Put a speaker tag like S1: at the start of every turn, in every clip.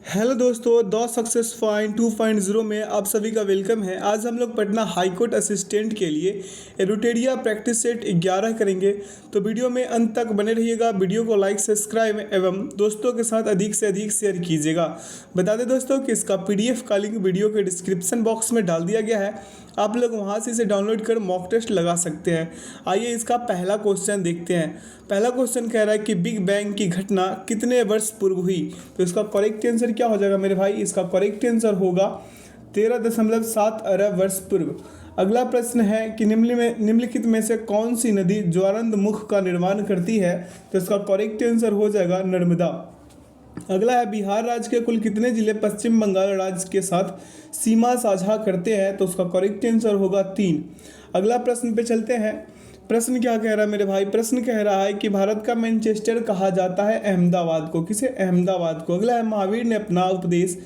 S1: Hello दोस्तों, the success find 2.0 में आप सभी का वेलकम है। आज हम लोग पटना हाई कोर्ट असिस्टेंट के लिए एरोटेरिया प्रैक्टिस सेट 11 करेंगे। तो वीडियो में अंत तक बने रहिएगा। वीडियो को लाइक, सब्सक्राइब एवं दोस्तों के साथ अधिक से अधिक शेयर कीजिएगा। बता दें दोस्तों कि इसका पीडीएफ का लिंक वीडियो के डिस्क्रिप्शन बॉक्स में डाल दिया गया है। आप लोग वहां से इसे डाउनलोड कर मॉक टेस्ट लगा सकते हैं। आइए इसका पहला क्वेश्चन देखते हैं। पहला क्वेश्चन कह रहा है कि बिग बैंग की घटना कितने वर्ष पूर्व हुई। तो इसका करेक्ट आंसर क्या हो जाएगा मेरे भाई? इसका करेक्ट आंसर होगा 13.7 अरब वर्ष पूर्व। अगला प्रश्न है कि निम्नलिखित में से कौन सी नदी ज्वारंद मुख का निर्माण करती है। तो इसका करेक्ट आंसर हो जाएगा नर्मदा। अगला है बिहार राज्य के कुल कितने जिले पश्चिम बंगाल राज्य के साथ सीमा साझा करते हैं। तो उसका करेक्ट आंसर होगा 3। अगला प्रश्न पे चलते हैं। प्रश्न क्या कह रहा है मेरे भाई? प्रश्न कह रहा है कि भारत का मैनचेस्टर कहा जाता है अहमदाबाद को। किसे? अहमदाबाद को। अगला है महावीर ने अपना उपदेश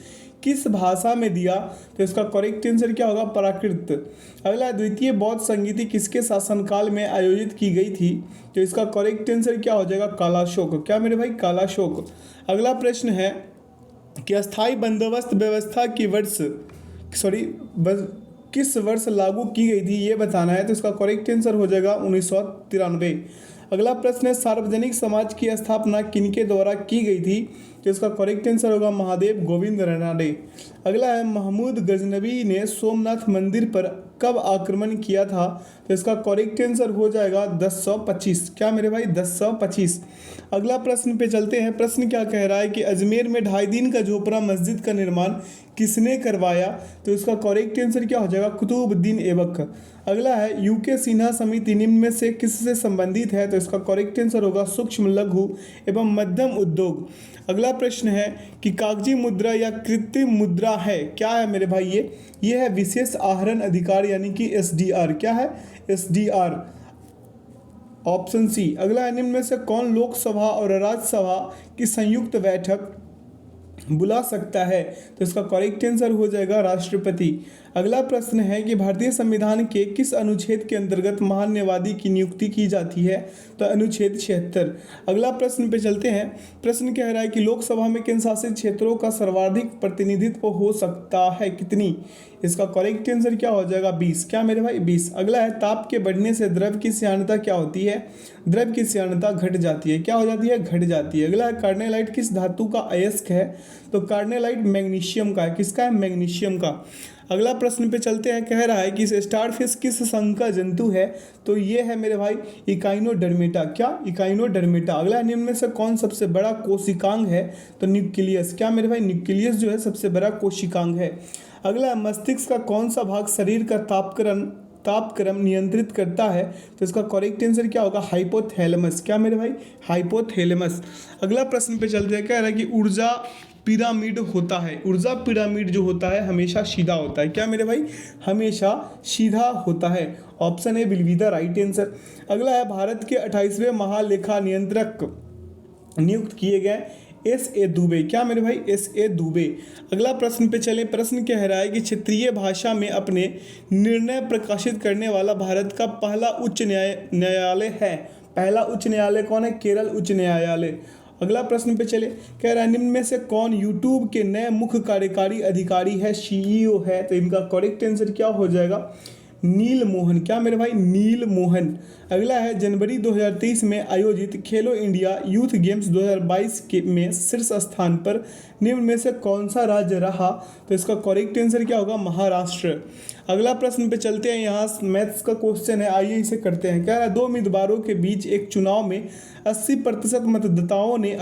S1: किस भाषा में दिया। तो इसका करेक्ट आंसर क्या होगा? प्राकृत। अगला है द्वितीय बौद्ध संगीति किसके शासनकाल में आयोजित की गई थी। तो इसका करेक्ट आंसर क्या हो जाएगा? कालाशोक। क्या मेरे भाई? कालाशोक। अगला प्रश्न है कि अस्थायी बंदोबस्त व्यवस्था किस वर्ष लागू की गई थी, ये बताना है। तो इसका करेक्ट आंसर हो जाएगा 1993। अगला प्रश्न है सार्वजनिक समाज की स्थापना किनके द्वारा की गई थी। तो इसका करेक्ट आंसर होगा महादेव गोविंद रानडे। अगला है महमूद गजनवी ने सोमनाथ मंदिर पर कब आक्रमण किया था। तो इसका करेक्ट आंसर हो जाएगा 1025। क्या मेरे भाई? 1025। अगला प्रश्न पे चलते हैं। प्रश्न क्या कह रहा है कि अजमेर में 2.5 दिन का झोपड़ा मस्जिद का निर्माण किसने करवाया। तो इसका करेक्ट आंसर क्या हो जाएगा? कुतुबुद्दीन ऐबक। अगला है यूके सिन्हा समिति निम्न में से किससे संबंधित है। तो इसका करेक्ट आंसर होगा सूक्ष्म लघु एवं मध्यम उद्योग। अगला प्रश्न है कि कागजी मुद्रा या कृत्रिम मुद्रा है क्या है मेरे भाई? ये है विशेष आहरण अधिकार यानी कि एसडीआर। क्या है? एसडीआर। Option C. अगला है निम्न में से कौन लोकसभा और राज्यसभा की संयुक्त बैठक बुला सकता है। तो इसका करेक्ट आंसर हो जाएगा राष्ट्रपति। अगला प्रश्न है कि भारतीय संविधान के किस अनुच्छेद के अंतर्गत महान्यायवादी की नियुक्ति की जाती है। तो अनुच्छेद 76। अगला प्रश्न पे चलते हैं। प्रश्न कह रहा है कि लोकसभा में केंद्र शासित क्षेत्रों का सर्वाधिक प्रतिनिधित्व हो सकता है कितनी। इसका करेक्ट आंसर क्या हो जाएगा? 20। क्या मेरे भाई? 20। अगला है ताप के बढ़ने से द्रव की श्यानता क्या होती है। द्रव की श्यानता घट जाती है। क्या हो जाती है? घट जाती है। अगला है कार्नेलाइट किस धातु का अयस्क है। तो कार्नेलाइट मैग्नीशियम का है। किसका है? मैग्नीशियम का। अगला प्रश्न पे चलते हैं। कह रहा है कि स्टारफिश किस संघ का जंतु है। तो ये है मेरे भाई इकाइनोडर्मेटा। क्या? इकाइनोडर्मेटा। अगला निम्न में से कौन सबसे बड़ा कोशिकांग है। तो न्यूक्लियस। क्या मेरे भाई? न्यूक्लियस जो है सबसे बड़ा कोशिकांग है। अगला मस्तिष्क का कौन सा भाग शरीर का तापक्रम नियंत्रित करता है। तो इसका करेक्ट आंसर क्या होगा? हाइपोथैलेमस। क्या मेरे भाई? हाइपोथैलेमस। अगला प्रश्न पे चलते हैं। कह रहा है कि ऊर्जा पिरामिड होता है। ऊर्जा पिरामिड जो होता है हमेशा सीधा होता है। क्या मेरे भाई? हमेशा सीधा होता है। Option A will be the right answer. अगला है भारत के 28वें महालेखा नियंत्रक नियुक्त किए गए S.A. दुबे। क्या मेरे भाई? S.A. दुबे। अगला प्रश्न पे चले। प्रश्न कह रहा है कि क्षेत्रीय भाषा में अपने निर्णय प्रकाशित करने वाला भारत का पहला उच्च न्यायालय है। पहला उच्च न्यायालय कौन है? केरल उच्च न्यायालय। अगला प्रश्न पे चले। कह रहा है निम्न में से कौन यूट्यूब के नए मुख्य कार्यकारी अधिकारी है, सीईओ है। तो इनका करेक्ट आंसर क्या हो जाएगा? नील मोहन। क्या मेरे भाई? नील मोहन। अगला है जनवरी 2023 में आयोजित खेलो इंडिया यूथ गेम्स 2022 में शीर्ष स्थान पर निम्न में से कौन सा राज्य रहा। तो इसका करेक्ट आंसर क्या होगा? महाराष्ट्र। अगला प्रश्न पे चलते हैं। यहाँ मैथ्स का क्वेश्चन है, आइए इसे करते हैं। कह रहा है दो उम्मीदवारों के बीच एक चुनाव में 80% मतदाताओं ने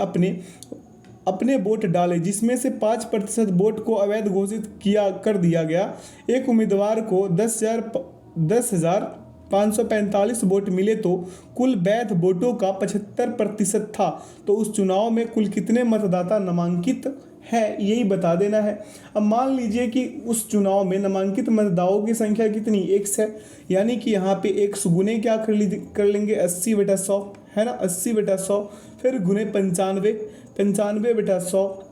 S1: अपने वोट डाले, जिसमें से 5% वोट को अवैध घोषित कर दिया गया। एक उम्मीदवार को 10,545 वोट मिले तो कुल वैध वोटों का 75% था। तो उस चुनाव में कुल कितने मतदाता नामांकित है, यही बता देना है। अब मान लीजिए कि उस चुनाव में नामांकित मतदाताओं की संख्या कितनी? 1 है। यानी कि यहाँ पे 1 गुने क्या कर लेंगे? 80/100 है ना। 80/100 फिर गुने 95/100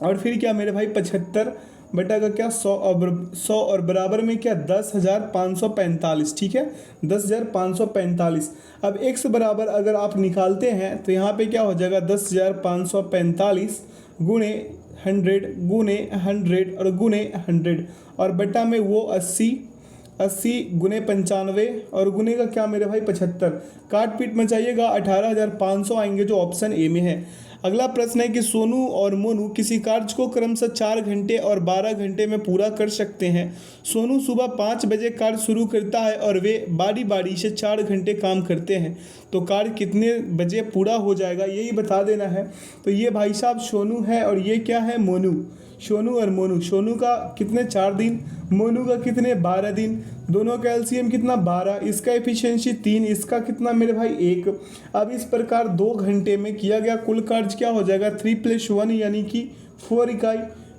S1: और फिर क्या मेरे भाई 75 बटा का क्या 100 और बराबर में क्या 10,545। ठीक है, 10,545। अब x बराबर अगर आप निकालते हैं तो यहाँ पे क्या हो जाएगा 10,545 गुणे 100 गुणे 100 और गुणे 100 और बटा में वो 80 गुणे 95 और गुणे का क्या मेरे भाई 75। काट पीट मचाइएगा 18,500 आएंगे जो ऑप्शन ए में है। अगला प्रश्न है कि सोनू और मोनू किसी कार्य को क्रमशः 4 घंटे और 12 घंटे में पूरा कर सकते हैं। सोनू सुबह 5 बजे कार्य शुरू करता है और वे बारी बारी से 4 घंटे काम करते हैं, तो कार्य कितने बजे पूरा हो जाएगा यही बता देना है। तो ये भाई साहब सोनू है और ये क्या है मोनू। सोनू और मोनू, सोनू का कितने 4 दिन, मोनू का कितने 12 दिन, दोनों का एलसीएम कितना 12, इसका एफिशिएंसी 3, इसका कितना मेरे भाई 1। अब इस प्रकार 2 घंटे में किया गया कुल कार्य क्या हो जाएगा 3 + 1 यानी कि 4 इकाई,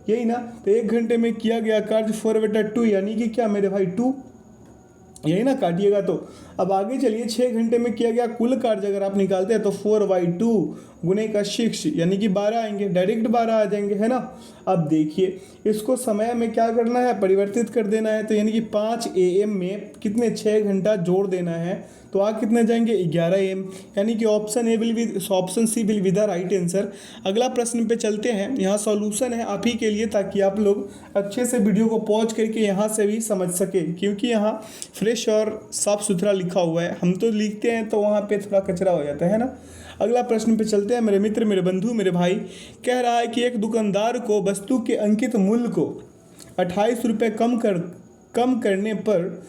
S1: यही ना। तो 1 घंटे में किया गया कार्य 4/2 यानी कि क्या मेरे भाई 2, यही ना, काटिएगा तो। अब आगे चलिए 6 घंटे में किया गया कुल कार्य अगर आप निकालते हैं तो 4/2 गुने का 6 यानी कि 12 आएंगे, डायरेक्ट 12 आ जाएंगे, है ना। अब देखिए इसको समय में क्या करना है, परिवर्तित कर देना है, तो यानी कि 5 AM में कितने 6 घंटा जोड़ देना है, तो आ कितने जाएंगे 11 AM, यानी कि option C will be the right answer. अगला प्रश्न पे चलते हैं, यहाँ सॉल्यूशन है आप ही के लिए ताकि आप लोग अच्छे से वीडियो को पॉज करके यहाँ से भी समझ सके, क्योंकि यहाँ फ्रेश और साफ सुथरा लिखा हुआ है, हम तो लिखते हैं तो वहाँ पे थोड़ा कचरा हो जाता है ना। अगला प्रश्न पे चलते हैं। मेरे मित्र, मेरे बंधु, मेरे भाई कह रहा है कि एक दुकानदार को वस्तु के अंकित मूल्य को 28 रुपये कम करने पर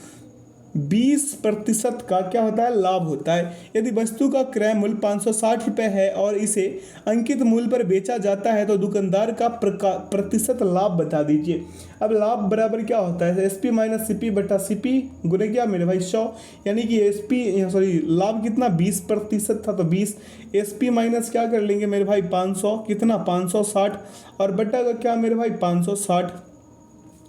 S1: 20% का क्या होता है लाभ होता है। यदि वस्तु का क्रय मूल्य 560 रुपये है और इसे अंकित मूल्य पर बेचा जाता है तो दुकानदार का प्रतिशत लाभ बता दीजिए। अब लाभ बराबर क्या होता है SP - CP बटा CP गुने क्या मेरे भाई 100, यानी कि लाभ कितना 20% था तो 20 SP माइनस क्या कर लेंगे मेरे भाई 500 कितना 560 और बटा का क्या मेरे भाई 560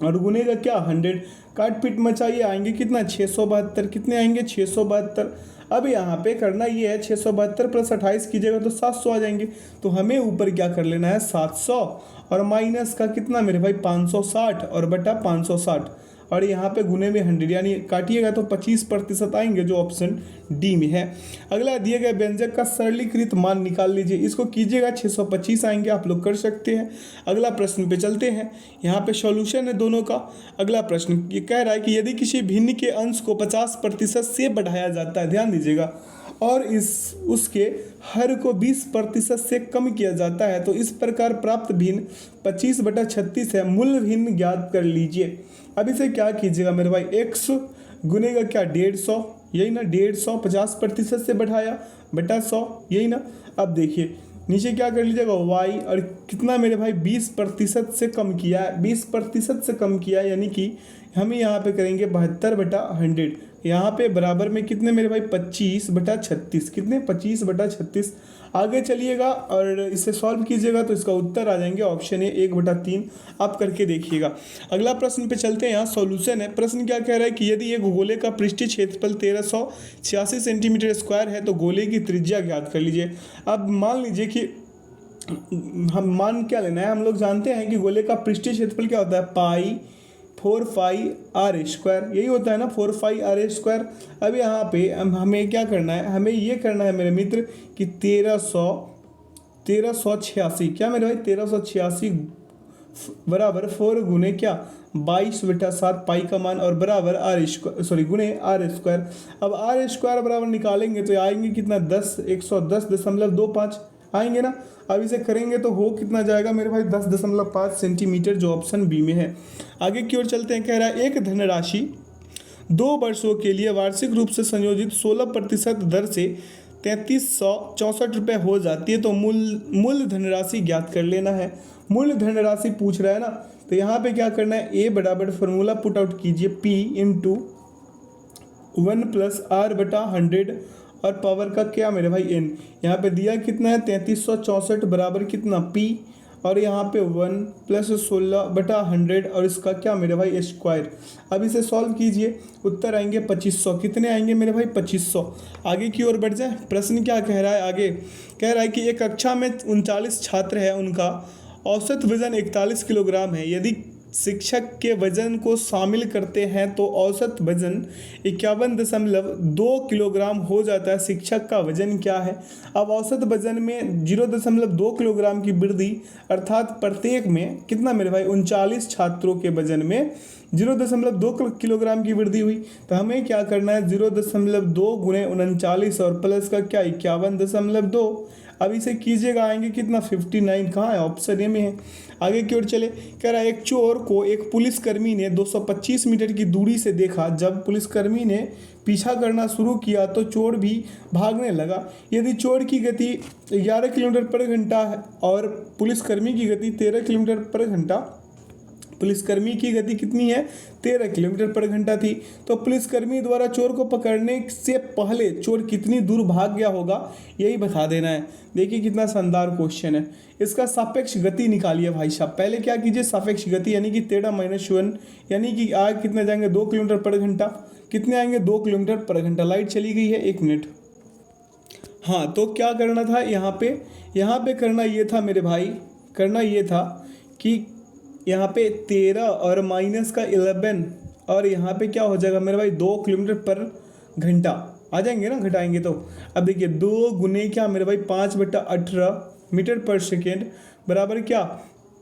S1: और गुने का क्या 100। काट पीट मचाइए आएंगे कितना 672, कितने आएंगे 672। अब यहाँ पे करना ये है 672 + 28 कीजिएगा तो 700 आ जाएंगे, तो हमें ऊपर क्या कर लेना है 700 और माइनस का कितना मेरे भाई 560 और बटा 560 और यहाँ पे गुने में 100 यानी काटिएगा तो 25% आएंगे जो ऑप्शन डी में है। अगला दिए गए व्यंजक का सरलीकृत मान निकाल लीजिए, इसको कीजिएगा 625 आएंगे, आप लोग कर सकते हैं। अगला प्रश्न पे चलते हैं, यहाँ पे सॉल्यूशन है दोनों का। अगला प्रश्न ये कह रहा है कि यदि किसी भिन्न के अंश को 50% से बढ़ाया जाता है, ध्यान दीजिएगा, और उसके हर को 20% से कम किया जाता है तो इस प्रकार प्राप्त भिन्न 25/36 है, मूल भिन्न ज्ञात कर लीजिए। अब इसे क्या कीजिएगा मेरे भाई x गुने का क्या 150, यही ना 150 50% से बढ़ाया बटा 100, यही ना। अब देखिए नीचे क्या कर लीजिएगा y और कितना मेरे भाई 20% से कम किया है, 20% से कम किया यानी कि हम यहाँ पे करेंगे 72/100, यहाँ पे बराबर में कितने मेरे भाई 25/36, कितने 25/36। आगे चलिएगा और इसे सॉल्व कीजिएगा तो इसका उत्तर आ जाएंगे ऑप्शन ए 1/3, आप करके देखिएगा। अगला प्रश्न पे चलते हैं, यहाँ सॉल्यूशन है। प्रश्न क्या कह रहा है कि यदि एक गोले का पृष्ठीय क्षेत्रफल 1386 सेंटीमीटर स्क्वायर है तो गोले की त्रिज्या ज्ञात कर लीजिए। अब मान लीजिए कि हम मान क्या लेना है, हम लोग जानते हैं कि गोले का पृष्ठीय क्षेत्रफल क्या होता है पाई 4πr², यही होता है ना 4πr²। अब यहाँ पे हमें क्या करना है, हमें ये करना है मेरे मित्र कि 1386 क्या मेरे भाई 1386 बराबर 4 गुने क्या 22/7 पाई का मान और बराबर गुने r²। अब r² बराबर निकालेंगे तो आएंगे कितना 110.25 आएंगे ना। अब इसे करेंगे तो हो कितना जाएगा मेरे भाई 10.5 सेंटीमीटर जो ऑप्शन बी में है। आगे की ओर चलते हैं, कह रहा है एक धनराशि 2 वर्षों के लिए वार्षिक रूप से संयोजित 16% दर से 3364 रुपये हो जाती है तो मूल धनराशि ज्ञात कर लेना है। मूल धनराशि पूछ रहा है ना, तो यहाँ पे क्या करना है a बराबर फॉर्मूला पुट आउट कीजिए p × 1 + r/100 और पावर का क्या मेरे भाई n, यहाँ पे दिया कितना है 3364 बराबर कितना p और यहाँ पे 1 + 16/100 और इसका क्या मेरे भाई स्क्वायर। अब इसे सॉल्व कीजिए, उत्तर आएंगे 2500, कितने आएंगे मेरे भाई 2500। आगे की ओर बढ़ जाए, प्रश्न क्या कह रहा है, आगे कह रहा है कि एक कक्षा में 39 छात्र है, उनका औसत वजन 41 किलोग्राम है। यदि शिक्षक के वजन को शामिल करते हैं तो औसत वजन 51.2 किलोग्राम हो जाता है। शिक्षक का वजन क्या है? अब औसत वजन में 0.2 किलोग्राम की वृद्धि, अर्थात प्रत्येक में कितना मेरे भाई 39 छात्रों के वजन में 0.2 किलोग्राम की वृद्धि हुई। तो हमें क्या करना है, 0.2 गुणे 39 और प्लस का क्या 51.2। अब इसे कीजिएगा, आएंगे कितना 59। कहाँ है? ऑप्शन ए में है। आगे की ओर चले, कह रहा है एक चोर को एक पुलिसकर्मी ने 225 मीटर की दूरी से देखा। जब पुलिसकर्मी ने पीछा करना शुरू किया तो चोर भी भागने लगा। यदि चोर की गति 11 किलोमीटर पर घंटा है और पुलिसकर्मी की गति 13 किलोमीटर पर घंटा, पुलिसकर्मी की गति कितनी है 13 किलोमीटर पर घंटा थी, तो पुलिसकर्मी द्वारा चोर को पकड़ने से पहले चोर कितनी दूर भाग गया होगा, यही बता देना है। देखिए कितना शानदार क्वेश्चन है। इसका सापेक्ष गति निकालिए भाई साहब। पहले क्या कीजिए, सापेक्ष गति यानी कि 13-1 यानी कि आगे कितने जाएंगे 2 किलोमीटर पर घंटा। कितने आएंगे 2 किलोमीटर पर घंटा। लाइट चली गई है, 1 मिनट। हाँ, तो क्या करना था यहाँ पे करना ये था मेरे भाई, करना ये था कि यहाँ पे 13 और माइनस का 11 और यहाँ पे क्या हो जाएगा मेरे भाई 2 किलोमीटर पर घंटा आ जाएंगे ना, घटाएंगे तो। अब देखिए 2 गुने क्या मेरे भाई 5/18 मीटर पर सेकेंड बराबर क्या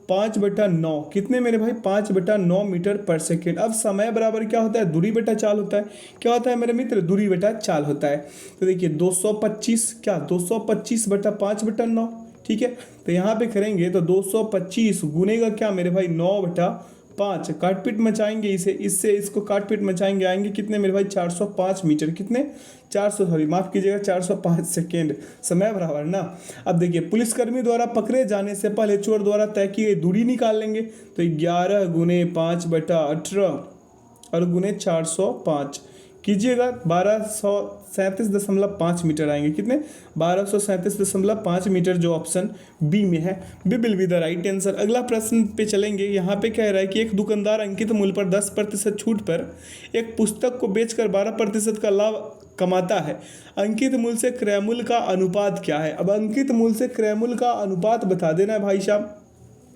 S1: 5/9। कितने मेरे भाई 5/9 मीटर पर सेकेंड। अब समय बराबर क्या होता है, दूरी बटा चाल होता है। क्या होता है मेरे मित्र, दूरी बटा चाल होता है। तो देखिए 225 क्या 225/5/9, ठीक है। तो यहाँ पे करेंगे तो 225 गुने का क्या मेरे भाई 9/5। काटपीट मचाएंगे इसे, इससे इसको काटपीट मचाएंगे, आएंगे कितने मेरे भाई 405 मीटर। कितने 405 सेकेंड। समय बराबर ना। अब देखिए पुलिसकर्मी द्वारा पकड़े जाने से पहले चोर द्वारा तय की गई दूरी निकाल लेंगे। तो 11 गुने 5/18 और गुने 405 कीजिएगा 1237.5 मीटर आएंगे। कितने 1237.5 मीटर, जो ऑप्शन बी में है। B will be the right answer. अगला प्रश्न पे चलेंगे। यहाँ पे कह रहा है कि एक दुकानदार अंकित मूल्य पर 10% छूट पर एक पुस्तक को बेचकर 12% का लाभ कमाता है। अंकित मूल्य से क्रय मूल्य का अनुपात क्या है? अब अंकित मूल्य से क्रय मूल्य का अनुपात बता देना है भाई साहब।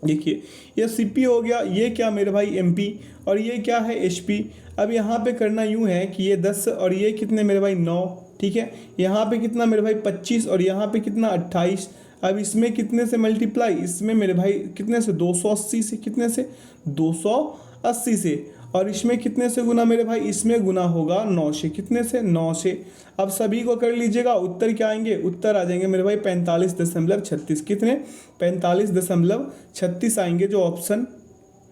S1: देखिए ये सीपी हो गया, ये क्या मेरे भाई एमपी, और ये क्या है एचपी। अब यहाँ पे करना यूँ है कि ये 10 और ये कितने मेरे भाई 9, ठीक है। यहाँ पे कितना मेरे भाई 25 और यहाँ पे कितना 28। अब इसमें कितने से मल्टीप्लाई, इसमें मेरे भाई कितने से 280 से, कितने से 280 से, और इसमें कितने से गुना मेरे भाई, इसमें गुना होगा 9 से। कितने से 9 से। अब सभी को कर लीजिएगा, उत्तर क्या आएंगे, उत्तर आ जाएंगे मेरे भाई 45.36। कितने 45.36 आएंगे, जो ऑप्शन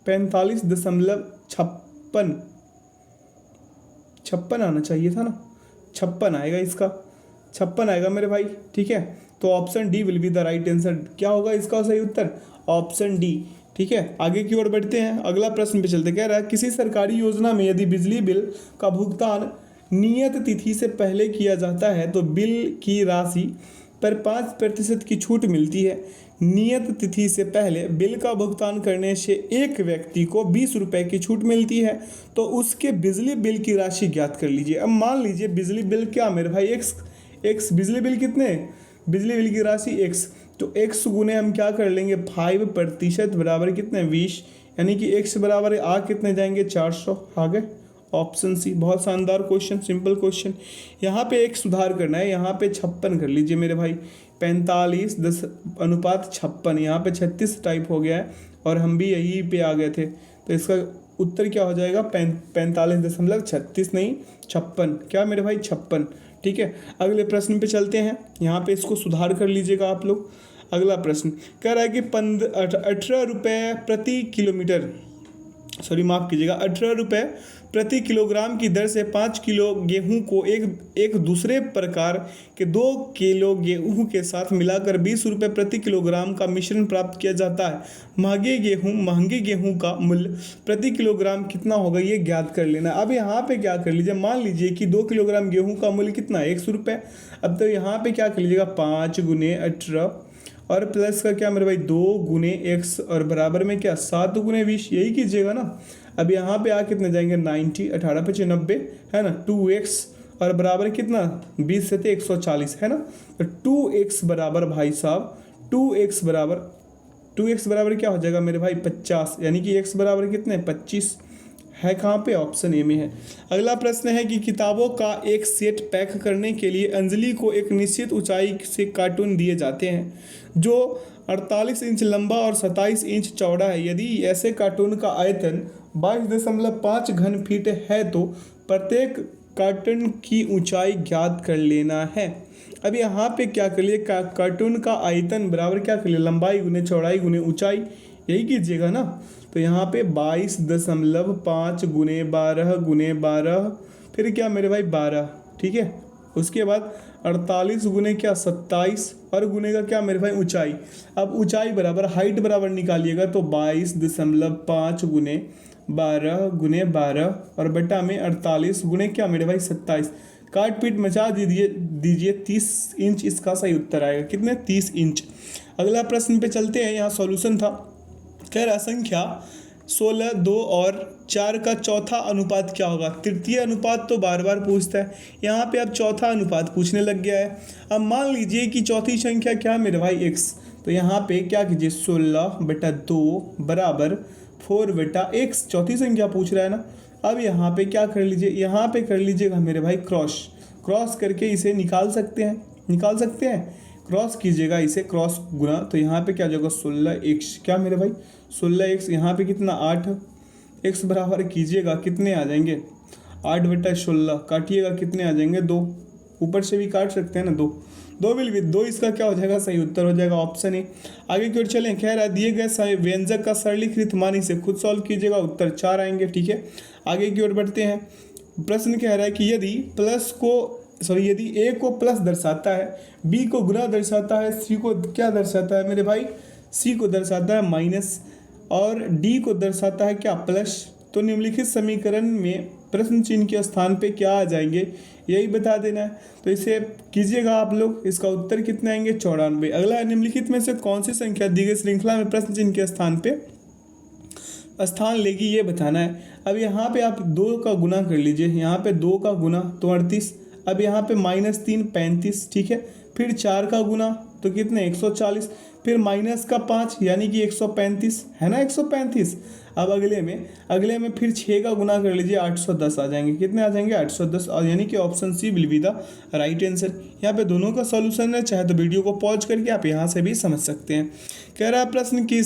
S1: 45.56 आना चाहिए था ना, 56 आएगा, इसका 56 आएगा मेरे भाई, ठीक है। तो option D will be the right answer. क्या होगा इसका सही उत्तर, ऑप्शन डी, ठीक है। आगे की ओर बढ़ते हैं, अगला प्रश्न पे चलते। कह रहा है किसी सरकारी योजना में यदि बिजली बिल का भुगतान नियत तिथि से पहले किया जाता है तो बिल की राशि पर 5% की छूट मिलती है। नियत तिथि से पहले बिल का भुगतान करने से एक व्यक्ति को 20 रुपये की छूट मिलती है, तो उसके बिजली बिल की राशि ज्ञात कर लीजिए। अब मान लीजिए बिजली बिल क्या मेरे भाई एक्स बिजली बिल कितने, बिजली बिल की राशि एक्स, तो एक्स गुने हम क्या कर लेंगे 5% बराबर कितने 20, यानी कि एक्स बराबर आ कितने जाएंगे 400। आ गए ऑप्शन सी। बहुत शानदार क्वेश्चन, सिंपल क्वेश्चन। यहाँ पे एक सुधार करना है, यहाँ पे 56 कर लीजिए मेरे भाई, 45:56। यहाँ पे 36 टाइप हो गया है और हम भी यही पे आ गए थे, तो इसका उत्तर क्या हो जाएगा 45.36 नहीं 56। क्या मेरे भाई 56, ठीक है। अगले प्रश्न पे चलते हैं, यहाँ पे इसको सुधार कर लीजिएगा आप लोग। अगला प्रश्न कह रहा है कि 18 रुपये प्रति किलोमीटर, सॉरी माफ़ कीजिएगा, 18 रुपये प्रति किलोग्राम की दर से 5 किलो गेहूं को एक दूसरे प्रकार के 2 किलो गेहूं के साथ मिलाकर 20 रुपये प्रति किलोग्राम का मिश्रण प्राप्त किया जाता है। महंगे गेहूं का मूल्य प्रति किलोग्राम कितना होगा, ये ज्ञात कर लेना। अब यहाँ पे क्या कर लीजिए, मान लीजिए कि 2 किलोग्राम गेहूं का मूल्य कितना है 100 रुपये। अब तो यहाँ पे क्या कर लीजिएगा 5 गुने 18 और प्लस का क्या मेरे भाई 2 गुने x और बराबर में क्या 7 गुने 20, यही कीजिएगा ना। अब यहाँ पे आ कितने जाएंगे 90, 18 × 90 है ना, 2x और बराबर कितना 20 से 140 है ना। तो 2x बराबर भाई साहब 2x बराबर 2x बराबर क्या हो जाएगा मेरे भाई 50, यानी कि x बराबर कितने 25 है, कहाँ पे ऑप्शन ए में है। अगला प्रश्न है कि किताबों का एक सेट पैक करने के लिए अंजलि को एक निश्चित ऊंचाई से कार्टून दिए जाते हैं जो 48 इंच लंबा और 27 इंच चौड़ा है। यदि ऐसे कार्टून का आयतन 22.5 घन फीट है तो प्रत्येक कार्टून की ऊंचाई ज्ञात कर लेना है। अब यहाँ पे क्या कर लिए, कार्टून का आयतन बराबर क्या कर लिए, लंबाई गुने चौड़ाई गुने ऊंचाई, यही कीजिएगा ना। तो यहाँ पे 22.5 गुने 12 गुने 12, फिर क्या मेरे भाई 12, ठीक है। उसके बाद 48 गुने क्या 27 और गुने का क्या मेरे भाई ऊंचाई। अब ऊंचाई बराबर हाइट बराबर निकालिएगा तो 22.5 गुने 12 गुने 12 और बटा में 48 गुने क्या मेरे भाई 27, काट पीट मचा दीजिए 30 इंच इसका सही उत्तर आएगा। कितने 30 इंच। अगला प्रश्न पे चलते हैं, यहाँ सॉल्यूशन था। कह रहा संख्या 16, 2 और 4 का चौथा अनुपात क्या होगा। तृतीय अनुपात तो बार बार पूछता है, यहाँ पे अब चौथा अनुपात पूछने लग गया है। अब मान लीजिए कि चौथी संख्या क्या है मेरे भाई x, तो यहाँ पे क्या कीजिए 16/2 बराबर 4/x, चौथी संख्या पूछ रहा है ना। अब यहाँ पे क्या कर लीजिए, यहाँ पे कर लीजिएगा मेरे भाई क्रॉस करके इसे निकाल सकते हैं, क्रॉस कीजिएगा इसे, क्रॉस गुना, तो यहाँ पे क्या हो जाएगा 16x, क्या मेरे भाई 16x, यहाँ पे कितना 8x बराबर कीजिएगा कितने आ जाएंगे 8/16, काटिएगा कितने आ जाएंगे 2, ऊपर से भी काट सकते हैं ना 2 विल भी 2, इसका क्या हो जाएगा सही उत्तर हो जाएगा ऑप्शन ए। आगे की ओर चलें, कह रहा है दिए गए व्यंजक का सरलीकृत मान इसे खुद सॉल्व कीजिएगा, उत्तर 4 आएंगे, ठीक है। आगे की ओर बढ़ते हैं, प्रश्न कह रहा है कि यदि ए को प्लस दर्शाता है, बी को गुना दर्शाता है, सी को क्या दर्शाता है मेरे भाई, सी को दर्शाता है माइनस और डी को दर्शाता है क्या प्लस, तो निम्नलिखित समीकरण में प्रश्न चिन्ह के स्थान पे क्या आ जाएंगे यही बता देना है। तो इसे कीजिएगा आप लोग, इसका उत्तर कितने आएंगे 94। अगला, निम्नलिखित में से कौन सी संख्या दी गई श्रृंखला में प्रश्न चिन्ह के स्थान पे स्थान लेगी ये बताना है। अब यहाँ पे आप 2 का गुना कर लीजिए, यहाँ पे 2 का गुना तो 38, अब यहाँ पे -3 35, ठीक है। फिर 4 का गुना तो कितने 140, फिर माइनस का 5 यानी कि 135 है ना 135। अब अगले में फिर 6 का गुना कर लीजिए 810 आ जाएंगे, कितने आ जाएंगे 810, और यानी कि option C will be the right answer. यहाँ पे दोनों का सॉल्यूशन है, चाहे तो वीडियो को पॉज करके आप यहाँ से भी समझ सकते हैं। कह रहा है प्रश्न की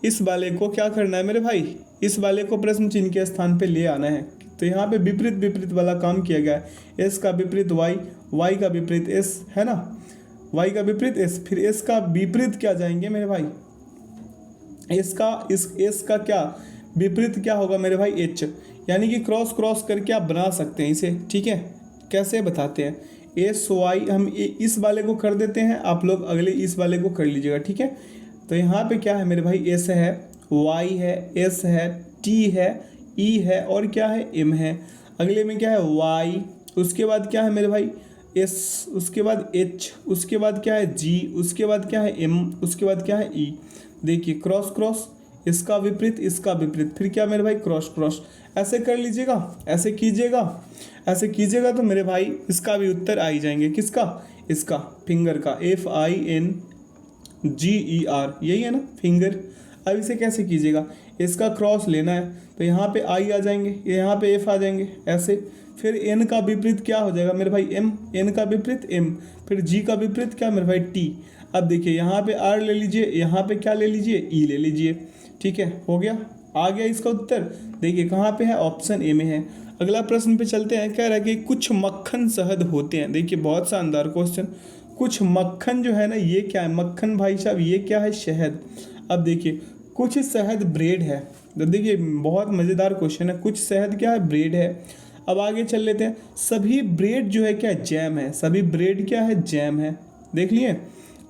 S1: इस वाले को क्या करना है मेरे भाई, इस वाले को प्रश्न चिन्ह के स्थान पे ले आना है। तो यहाँ पे विपरीत वाला काम किया गया है, एस का विपरीत वाई, वाई का विपरीत एस है ना, वाई का विपरीत एस, फिर एस का विपरीत क्या जाएंगे मेरे भाई, एस का क्या विपरीत क्या होगा मेरे भाई एच, यानी कि क्रॉस करके आप बना सकते हैं इसे, ठीक है। कैसे बताते हैं, एस वाई हम इस वाले को कर देते हैं, आप लोग अगले इस वाले को कर लीजिएगा, ठीक है। तो यहाँ पे क्या है मेरे भाई, एस है, वाई है, एस है, टी है, ई है और क्या है एम है। अगले में क्या है वाई, उसके बाद क्या है मेरे भाई एस, उसके बाद एच, उसके बाद क्या है जी, उसके बाद क्या है एम, उसके बाद क्या है ई। देखिए क्रॉस, इसका विपरीत, फिर क्या मेरे भाई क्रॉस, ऐसे कर लीजिएगा, ऐसे कीजिएगा तो मेरे भाई इसका भी उत्तर आ ही जाएंगे। किसका, इसका फिंगर का, FINGER, यही है ना फिंगर। अब इसे कैसे कीजिएगा, इसका क्रॉस लेना है तो यहाँ पे आई आ जाएंगे, यहाँ पे एफ आ जाएंगे ऐसे, फिर एन का विपरीत क्या हो जाएगा मेरे भाई एम, एन का विपरीत एम, फिर जी का विपरीत क्या मेरे भाई टी। अब देखिए यहाँ पे आर ले लीजिए, यहाँ पे क्या ले लीजिए ई ले लीजिए, ठीक है, हो गया, आ गया इसका उत्तर। देखिए कहाँ पे है, ऑप्शन ए में है। अगला प्रश्न पे चलते हैं, कह रहा है कि कुछ मक्खन शहद होते हैं। देखिए बहुत शानदार क्वेश्चन, कुछ मक्खन जो है ना ये क्या है, मक्खन भाई साहब ये क्या है शहद। अब देखिए कुछ शहद ब्रेड है, तो देखिए बहुत मज़ेदार क्वेश्चन है, कुछ शहद क्या है ब्रेड है। अब आगे चल लेते हैं, सभी ब्रेड जो है क्या जैम है, सभी ब्रेड क्या है जैम है, देख लिए।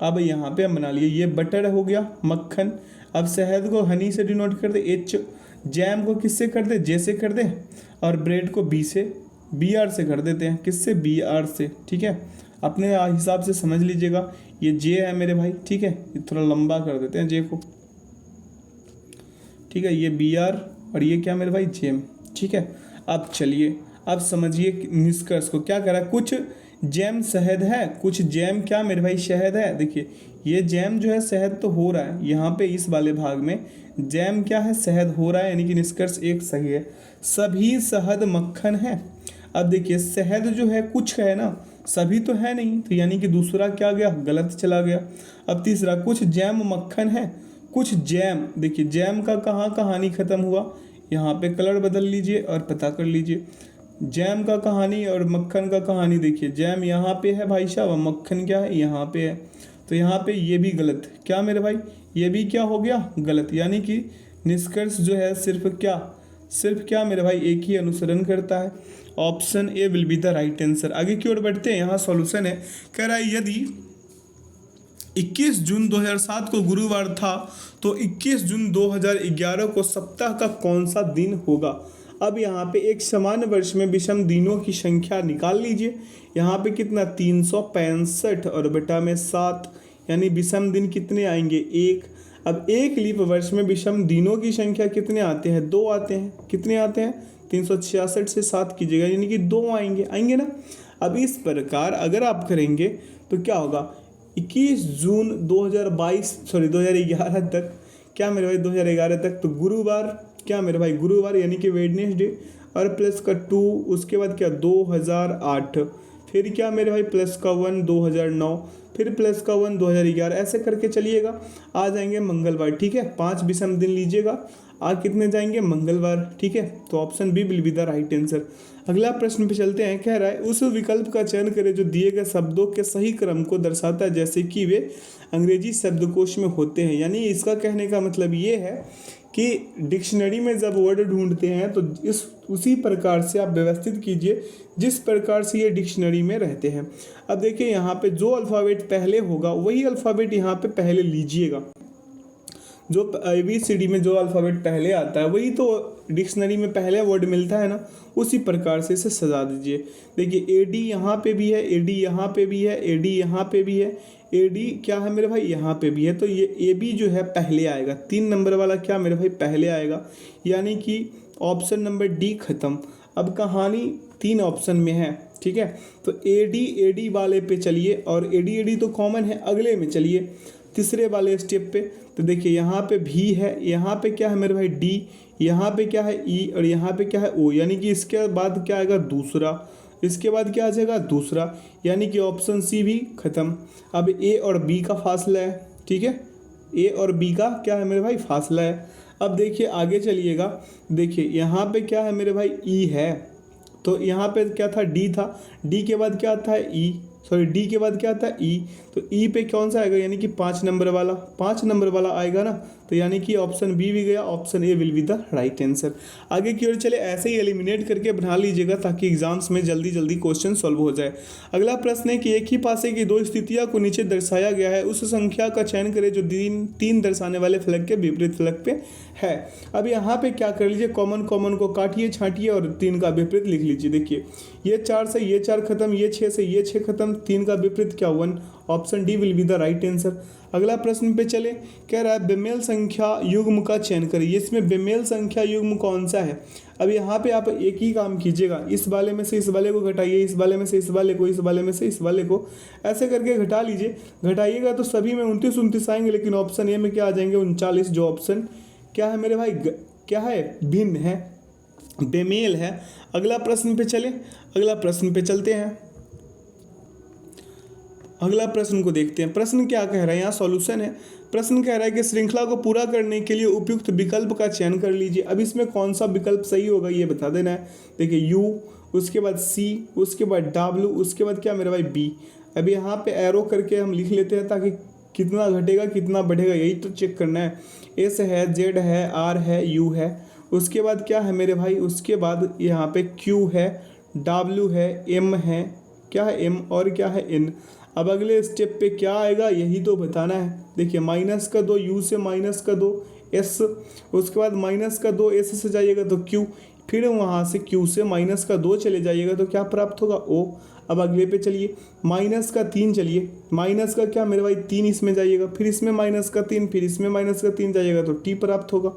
S1: अब यहाँ पे हम बना लिए, ये बटर हो गया मक्खन, अब शहद को हनी से डिनोट कर दे एच, जैम को किससे कर दे जे से कर दे, और ब्रेड को BR से कर देते हैं, किससे BR से, ठीक है। अपने हिसाब से समझ लीजिएगा, ये जे है मेरे भाई, ठीक है, ये थोड़ा लंबा कर देते हैं जे को, ठीक है, ये BR और ये क्या मेरे भाई जेम, ठीक है। अब चलिए अब समझिए निष्कर्ष को, क्या करा, कुछ जैम शहद है, कुछ जैम क्या मेरे भाई शहद है। देखिए ये जैम जो है शहद तो हो रहा है यहाँ पे, इस वाले भाग में जैम क्या है, शहद हो रहा है, यानी कि निष्कर्ष एक सही है। सभी शहद मक्खन है। अब देखिए शहद जो है कुछ है ना, सभी तो है नहीं, तो यानी कि दूसरा क्या गया, गलत चला गया। अब तीसरा, कुछ जैम मक्खन है, कुछ जैम, देखिए जैम का कहाँ कहानी खत्म हुआ, यहाँ पे कलर बदल लीजिए और पता कर लीजिए। जैम का कहानी और मक्खन का कहानी, देखिए जैम यहाँ पे है भाई साहब, मक्खन क्या है, यहाँ पे है, तो यहाँ पे ये भी गलत, क्या मेरे भाई, ये भी क्या हो गया, गलत। यानी कि निष्कर्ष जो है सिर्फ क्या मेरे भाई, एक ही अनुसरण करता है। Option A will be the right answer. आगे की ओर बढ़ते हैं, यहाँ सॉल्यूशन है, कह रहा है यदि 21 जून 2007 को गुरुवार था तो 21 जून 2011 को सप्ताह का कौन सा दिन होगा। अब यहाँ पे एक समान वर्ष में विषम दिनों की संख्या निकाल लीजिए। यहाँ पे कितना, 365 और बटा में 7, यानी विषम दिन कितने आएंगे, 1। अब एक लीप वर्ष में विषम दिनों की संख्या कितने आते हैं, 2 आते हैं। कितने आते हैं, 366 से 7 कीजिएगा, यानी कि 2 आएंगे ना। अब इस प्रकार अगर आप करेंगे तो क्या होगा, 21 जून 2011 तक, क्या मेरे भाई 2011 तक, तो गुरुवार, क्या मेरे भाई गुरुवार यानी कि वेडनेसडे, और प्लस का 2, उसके बाद क्या 2008, फिर क्या मेरे भाई प्लस का 1 2009, फिर प्लस का 1 2011, ऐसे करके चलिएगा, आ जाएंगे मंगलवार। ठीक है, 5 विषम दिन लीजिएगा, आ कितने जाएंगे, मंगलवार। ठीक है, तो option B will be the right answer. अगला प्रश्न पे चलते हैं, कह रहा है उस विकल्प का चयन करें जो दिए गए शब्दों के सही क्रम को दर्शाता है जैसे कि वे अंग्रेजी शब्दकोश में होते हैं। यानी इसका कहने का मतलब ये है कि डिक्शनरी में जब वर्ड ढूंढते हैं तो उसी प्रकार से आप व्यवस्थित कीजिए जिस प्रकार से ये डिक्शनरी में रहते हैं। अब देखिए यहाँ पे जो अल्फ़ाबेट पहले होगा वही अल्फ़ाबेट यहाँ पे पहले लीजिएगा। जो ABCD में जो अल्फ़ाबेट पहले आता है वही तो डिक्शनरी में पहले वर्ड मिलता है ना, उसी प्रकार से इसे सजा दीजिए। देखिए AD यहाँ पे भी है, AD यहाँ पे भी है, AD यहाँ पे भी है, AD क्या है मेरे भाई, यहाँ पे भी है, तो ये AB जो है पहले आएगा, 3 नंबर वाला क्या मेरे भाई पहले आएगा, यानी कि ऑप्शन नंबर डी खत्म। अब कहानी 3 ऑप्शन में है। ठीक है, तो AD वाले पे चलिए, और AD तो कॉमन है, अगले में चलिए तीसरे वाले स्टेप पे। तो देखिए यहाँ पे भी है, यहाँ पे क्या है मेरे भाई D, यहाँ पे क्या है E, और यहाँ पे क्या है O, यानी कि इसके बाद क्या आएगा दूसरा, इसके बाद क्या आ जाएगा दूसरा, यानी कि ऑप्शन सी भी खत्म। अब A और B का फासला है। ठीक है, A और B का क्या है मेरे भाई फासला है। अब देखिए आगे चलिएगा, देखिए यहाँ पे क्या है मेरे भाई E है, तो यहाँ पे क्या था D था, D के बाद क्या आता है E, सॉरी D के बाद क्या आता है E, तो E पे कौन सा आएगा, यानी कि 5 नंबर वाला आएगा ना, तो यानी कि ऑप्शन बी भी गया, option A will be the right answer. आगे की ओर चले, ऐसे ही एलिमिनेट करके बना लीजिएगा ताकि एग्जाम्स में जल्दी जल्दी क्वेश्चन सॉल्व हो जाए। अगला प्रश्न है कि एक ही पासे की 2 स्थितियां को नीचे दर्शाया गया है, उस संख्या का चयन करें जो 3 दर्शाने वाले फलक के विपरीत फलक पे है। अब यहाँ पे क्या कर लीजिए, कॉमन को काटिए छाटिए और 3 का विपरीत लिख लीजिए। देखिए ये 4 से ये 4 खत्म, ये 6 से ये 6 खत्म, 3 का विपरीत क्या 1, option D will be the right answer. अगला प्रश्न पे चले, कह रहा है बेमेल संख्या युग्म का चयन करिए। इसमें बेमेल संख्या युग्म कौन सा है। अब यहाँ पे आप एक ही काम कीजिएगा, इस वाले में से इस वाले को घटाइए, इस वाले में से इस वाले को, इस वाले में से इस वाले को, ऐसे करके घटा लीजिए। घटाइएगा तो सभी में 29 आएंगे, लेकिन ऑप्शन ए में क्या आ जाएंगे 39, जो ऑप्शन क्या है मेरे भाई क्या है, भिन्न है, बेमेल है। अगला प्रश्न पे चले, अगला प्रश्न पे चलते हैं, अगला प्रश्न को देखते हैं। प्रश्न क्या कह रहा है, यहाँ सॉल्यूशन है। प्रश्न कह रहा है कि श्रृंखला को पूरा करने के लिए उपयुक्त विकल्प का चयन कर लीजिए। अब इसमें कौन सा विकल्प सही होगा ये बता देना है। देखिए U, उसके बाद C, उसके बाद W, उसके बाद क्या मेरा भाई B। अब यहाँ पे एरो करके हम लिख लेते हैं ताकि कितना घटेगा कितना बढ़ेगा यही तो चेक करना है। S है, Z है, R है, U है, उसके बाद क्या है मेरे भाई, उसके बाद यहाँ पे Q है, W है, M है, क्या है M, और क्या है N। अब अगले स्टेप पे क्या आएगा यही तो बताना है। देखिए माइनस का 2 U से माइनस का 2 S, उसके बाद माइनस का 2 S से जाइएगा तो Q, फिर वहाँ से Q से माइनस का 2 चले जाइएगा तो क्या प्राप्त होगा O। अब अगले पे चलिए, माइनस का 3 चलिए, माइनस का क्या मेरे भाई 3 इसमें जाइएगा, फिर इसमें माइनस का 3, फिर इसमें माइनस का 3 जाइएगा तो T प्राप्त होगा।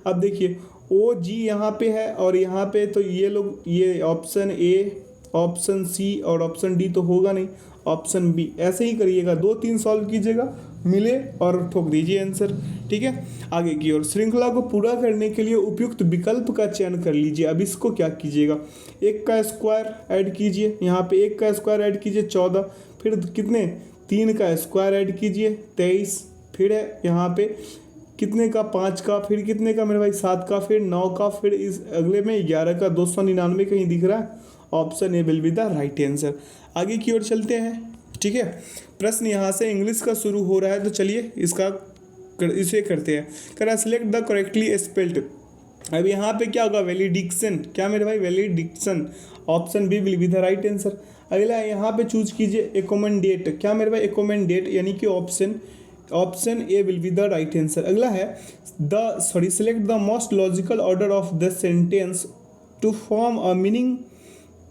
S1: अब देखिए O G यहाँ पे है और यहाँ पे, तो ये लोग ये ऑप्शन ए, ऑप्शन सी और ऑप्शन डी तो होगा नहीं, ऑप्शन बी। ऐसे ही करिएगा, 2 3 सॉल्व कीजिएगा मिले और ठोक दीजिए आंसर। ठीक है, आगे की ओर श्रृंखला को पूरा करने के लिए उपयुक्त विकल्प का चयन कर लीजिए। अब इसको क्या कीजिएगा, 1 का स्क्वायर ऐड कीजिए, यहाँ पे 1 का स्क्वायर ऐड कीजिए 14, फिर कितने 3 का स्क्वायर ऐड कीजिए 23, फिर है यहाँ पे कितने का 5 का, फिर कितने का मेरे भाई 7 का, फिर 9 का, फिर इस अगले में 11 का 299 कहीं दिख रहा है। Option A will be the right answer. आगे की ओर चलते हैं। ठीक है, प्रश्न यहाँ से इंग्लिश का शुरू हो रहा है, तो चलिए इसे करते हैं। करा सिलेक्ट द करेक्टली स्पेल्ड। अब यहाँ पे क्या होगा, वैलिडिक्शन, क्या मेरे भाई valediction, option B will be the right answer. अगला यहाँ पे चूज कीजिए एकोमेंडेट, क्या मेरे भाई एकोमेंडेट, यानी कि option A will be the right answer. अगला है select the most logical order of the sentence to form a meaning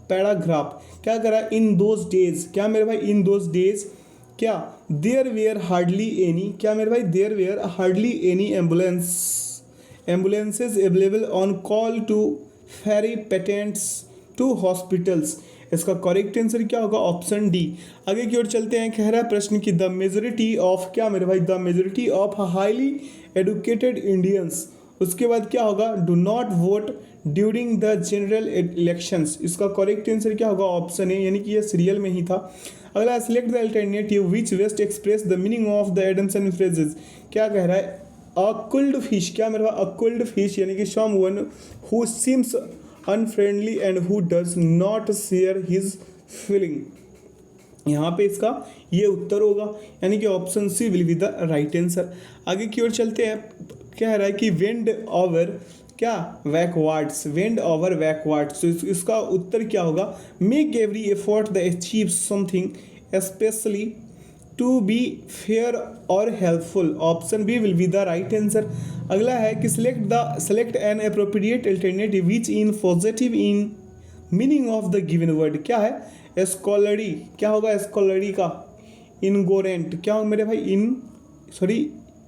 S1: paragraph. क्या करा, इन दोज डेज, क्या मेरे भाई इन दोज डेज, क्या देयर वेयर हार्डली एनी, क्या मेरे भाई there were hardly any ambulances available on call to ferry patients to hospitals. इसका करेक्ट आंसर क्या होगा, ऑप्शन डी। आगे की ओर चलते हैं। कह रहा है प्रश्न की द मेजोरिटी ऑफ, क्या मेरे भाई the majority of highly educated Indians, उसके बाद क्या होगा, do not vote during the general elections. इसका करेक्ट आंसर क्या होगा, ऑप्शन ए, यानी कि ये सीरियल में ही था। अगला select the alternative which best express the meaning of the idioms and phrases. क्या कह रहा है, अ कुल्ड फिश, क्या मेरे अ कुल्ड फिश, यानी कि someone who seems unfriendly and who does not share his feeling. यहाँ पे इसका ये उत्तर होगा, यानी कि option C will be the right answer. आगे की ओर चलते हैं। कह रहा है कि वेंड ओवर, क्या बैकवर्ड्स, वेंड ओवर बैकवर्ड्स, तो इसका उत्तर क्या होगा, make every effort the achieve something specially to be fair और helpful. Option B will be the right answer. अगला है कि select N appropriate alternative which in positive in meaning of the given word. क्या है, scholarly, क्या होगा scholarly का, इनगोरेंट, क्या होगा मेरे भाई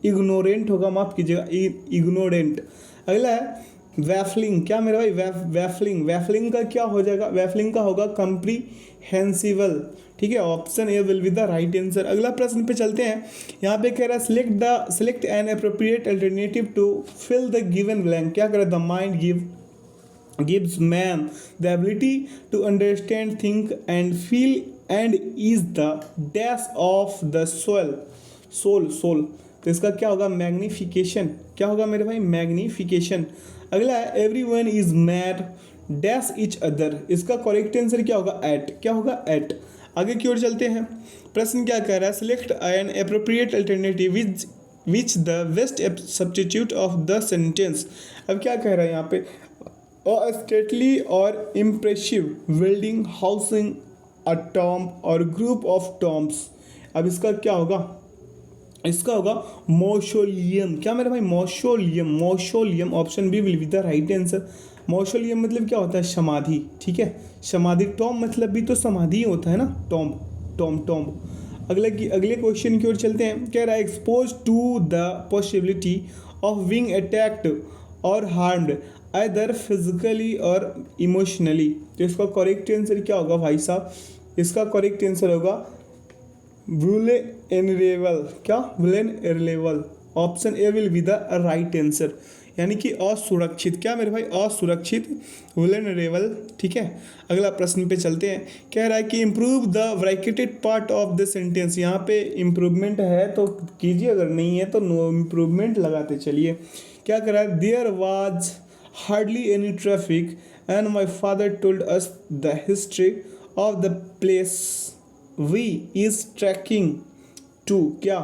S1: इग्नोरेंट होगा, माफ कीजिएगा, इग्नोरेंट। अगला है वैफलिंग, क्या मेरे भाई वैफलिंग का क्या हो जाएगा, वैफलिंग का होगा कम्प्रीहेंसिबल। ठीक है, option A will be the right answer. अगला प्रश्न पे चलते हैं। यहाँ पे कह रहा है select an appropriate alternative to fill the given blank. क्या करे, the mind gives man the ability to understand, think and feel and is the dash of the soul। तो इसका क्या होगा, मैग्निफिकेशन, क्या होगा मेरे भाई मैग्निफिकेशन। अगला है everyone is mad dash each other. इसका करेक्ट आंसर क्या होगा, एट, क्या होगा एट। आगे की ओर चलते हैं। प्रश्न क्या कह रहा है, select N appropriate alternative which the best substitute of the sentence. अब क्या कह रहा है यहाँ पे, a stately or impressive building housing a tomb or group of tombs। अब इसका क्या होगा, इसका होगा मौसोलियम, क्या मेरे भाई mausoleum, option B will be the right answer. Mausoleum मतलब क्या होता है, समाधि। ठीक है, समाधि, टॉम मतलब भी तो समाधि होता है ना, टॉम। अगले क्वेश्चन की ओर चलते हैं। कह रहा है expose to the possibility of being attacked और हार्म्ड आइदर फिजिकली और इमोशनली। तो इसका करेक्ट आंसर क्या होगा भाई साहब, इसका करेक्ट आंसर होगा वुलनरेबल, क्या vulnerable, option A will be the right answer, यानी कि असुरक्षित, क्या मेरे भाई असुरक्षित, वुलनरेबल। ठीक है, अगला प्रश्न पे चलते हैं। कह रहा है कि improve the bracketed part of the sentence. यहाँ पे इम्प्रूवमेंट है तो कीजिए, अगर नहीं है तो नो इम्प्रूवमेंट लगाते चलिए। क्या कह रहा है, there was hardly any traffic and my father told us the history of the place we is trekking to। क्या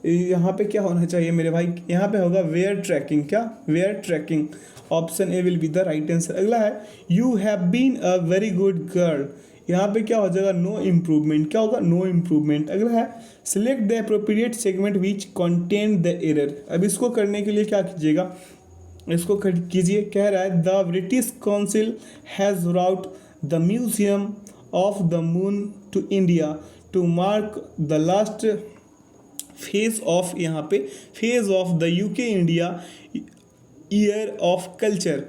S1: यहाँ पे क्या होना चाहिए मेरे भाई, यहाँ पे होगा वेयर ट्रैकिंग, क्या wear tracking, option A will be the right answer. अगला है you have been a very good girl. यहाँ पे क्या हो जाएगा, नो इम्प्रूवमेंट, क्या होगा नो इम्प्रूवमेंट। अगला है select the appropriate segment which contain the error. अब इसको करने के लिए क्या कीजिएगा, इसको कीजिए। कह रहा है the British Council has brought the museum of the moon to India to mark the last phase of, यहाँ पे phase of the UK India year of culture.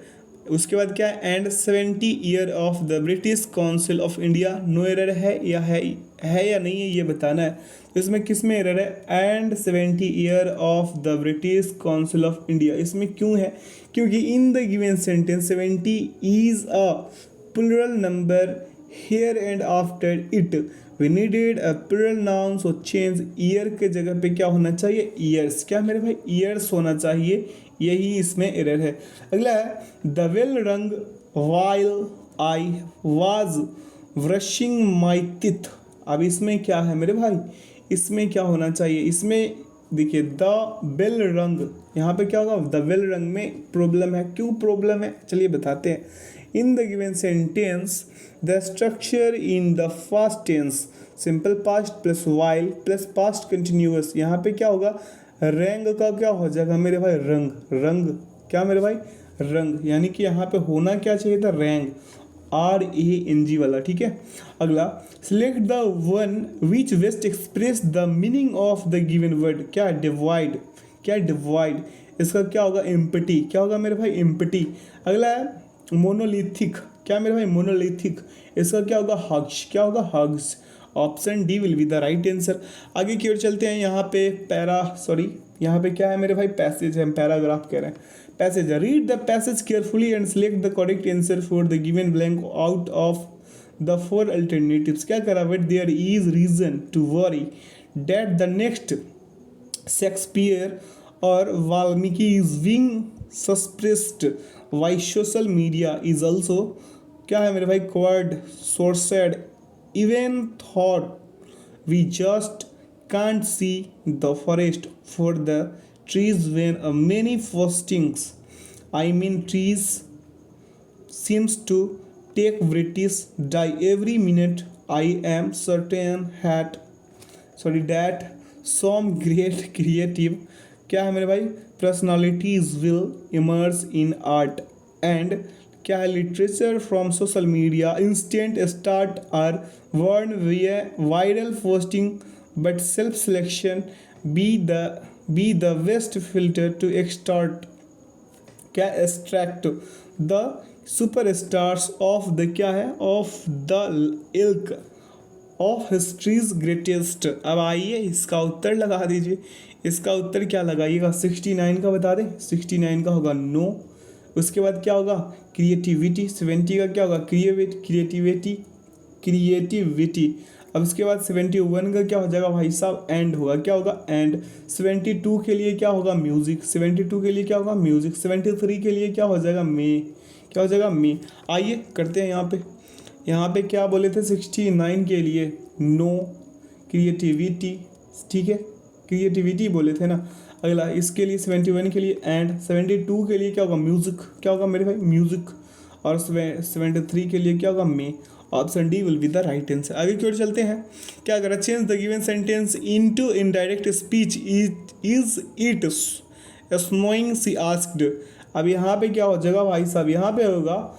S1: उसके बाद क्या है, and 70 year of the British Council of India. No error है या है है या नहीं है ये बताना है। तो इसमें किस में एरर है, and 70 year of the British Council of India, इसमें क्यों है, क्योंकि in the given sentence 70 is a plural number here and after it we needed a plural noun, so change year के जगह पे क्या होना चाहिए, years। क्या मेरे भाई, years होना चाहिए, यही इसमें एरर है। अगला है the bell rung while I was brushing my teeth। अब इसमें क्या है मेरे भाई, इसमें क्या होना चाहिए, इसमें देखिए द बेल रंग, यहाँ पे क्या होगा, द बेल रंग में प्रॉब्लम है। क्यों प्रॉब्लम है, चलिए बताते हैं। In the given sentence the structure in the fast tense simple past plus while plus past continuous, यहाँ पे क्या होगा, रंग का क्या हो जाएगा मेरे भाई, रंग। रंग क्या मेरे भाई, रंग, यानी कि यहाँ पे होना क्या चाहिए था, रैंग, RANG वाला, ठीक है। अगला select the one which best express the meaning of the given word, क्या डिवाइड, क्या डिवाइड, इसका क्या होगा, एम्पटी, क्या होगा मेरे भाई, एम्पटी। अगला है मोनोलिथिक, क्या मेरे भाई, मोनोलिथिक, इसका क्या होगा, हग्स, क्या होगा, hugs. Option D will be the right answer. आगे की ओर चलते हैं, यहाँ पे यहाँ पे क्या है मेरे भाई, पैसेज है, पैराग्राफ कह रहे हैं, पैसेज है। Read the passage carefully and select the correct answer for the given blank out of the 4 alternatives. क्या करा, but there is reason to worry that the next Shakespeare और Valmiki is being suspensed why social media is also, क्या है मेरे भाई, quad sourced even thought we just can't see the forest for the trees when many postings, I mean trees seems to take British die every minute. I am certain that some great creative, क्या है मेरे भाई, personalities will emerge in art and क्या है, literature from social media instant start are born via viral posting, but self selection be the best filter to extract the superstars of the क्या है, of the ilk of history's greatest। अब आइए इसका उत्तर लगा दीजिए। इसका उत्तर क्या लगाइएगा, 69 का बता दें, 69 का होगा नो। उसके बाद क्या होगा, क्रिएटिविटी, 70 का क्या होगा, क्रिएटिविटी। अब उसके बाद 71 का क्या हो जाएगा भाई साहब, एंड होगा, क्या होगा, एंड। 72 के लिए क्या होगा, म्यूजिक, 72 के लिए क्या होगा, म्यूजिक। 73 के लिए क्या हो जाएगा, मे, क्या हो जाएगा, मे। आइए करते हैं यहाँ पे क्या बोले थे, 69 के लिए नो, क्रिएटिविटी, ठीक है, क्रिएटिविटी बोले थे ना। अगला इसके लिए 71 के लिए एंड, 72 के लिए क्या होगा, म्यूजिक, क्या होगा मेरे भाई, म्यूजिक। और 73 के लिए क्या होगा, may. Option D will be the right answer. आगे की ओर चलते हैं। क्या करा, change the given sentence into indirect speech, is it snowing she asked. अब यहाँ पे क्या हो जाएगा भाई साहब, यहाँ पे होगा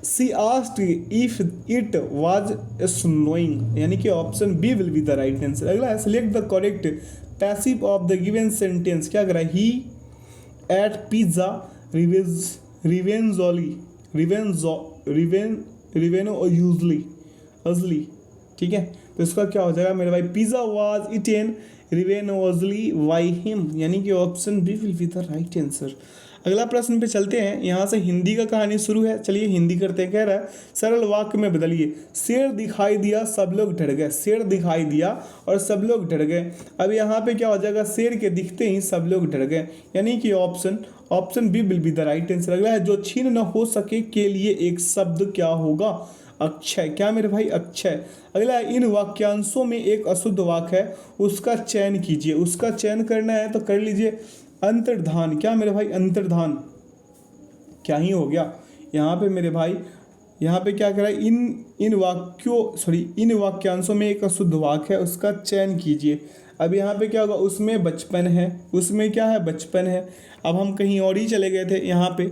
S1: she asked if it was snowing, यानी कि option B will be the right answer. अगला है select the correct passive of the given sentence. क्या करा, ही एट पिज्जा यूजली, ठीक है। तो इसका क्या हो जाएगा मेरे भाई, pizza was eaten ravenously by him, यानी कि option B will be the right answer. अगला प्रश्न पे चलते हैं। यहाँ से हिंदी का कहानी शुरू है, चलिए हिंदी करते हैं। कह रहा है सरल वाक्य में बदलिए, शेर दिखाई दिया सब लोग डर गए, शेर दिखाई दिया और सब लोग डर गए। अब यहाँ पे क्या हो जाएगा, शेर के दिखते ही सब लोग डर गए, यानी कि option B will be the right answer. अगला है जो छीन न हो सके के लिए एक शब्द क्या होगा, अक्षय, क्या मेरे भाई, अक्षय। अगला इन वाक्यांशों में एक अशुद्ध वाक्य है, उसका चयन कीजिए। उसका चयन करना है तो कर लीजिए अंतर्धान, क्या मेरे भाई, अंतर्धान, क्या ही हो गया यहाँ पे मेरे भाई। यहाँ पे क्या करा, इन वाक्यांशों में एक अशुद्ध वाक्य है, उसका चयन कीजिए। अब यहाँ पे क्या होगा, उसमें बचपन है, उसमें क्या है, बचपन है। अब हम कहीं और ही चले गए थे। यहाँ पे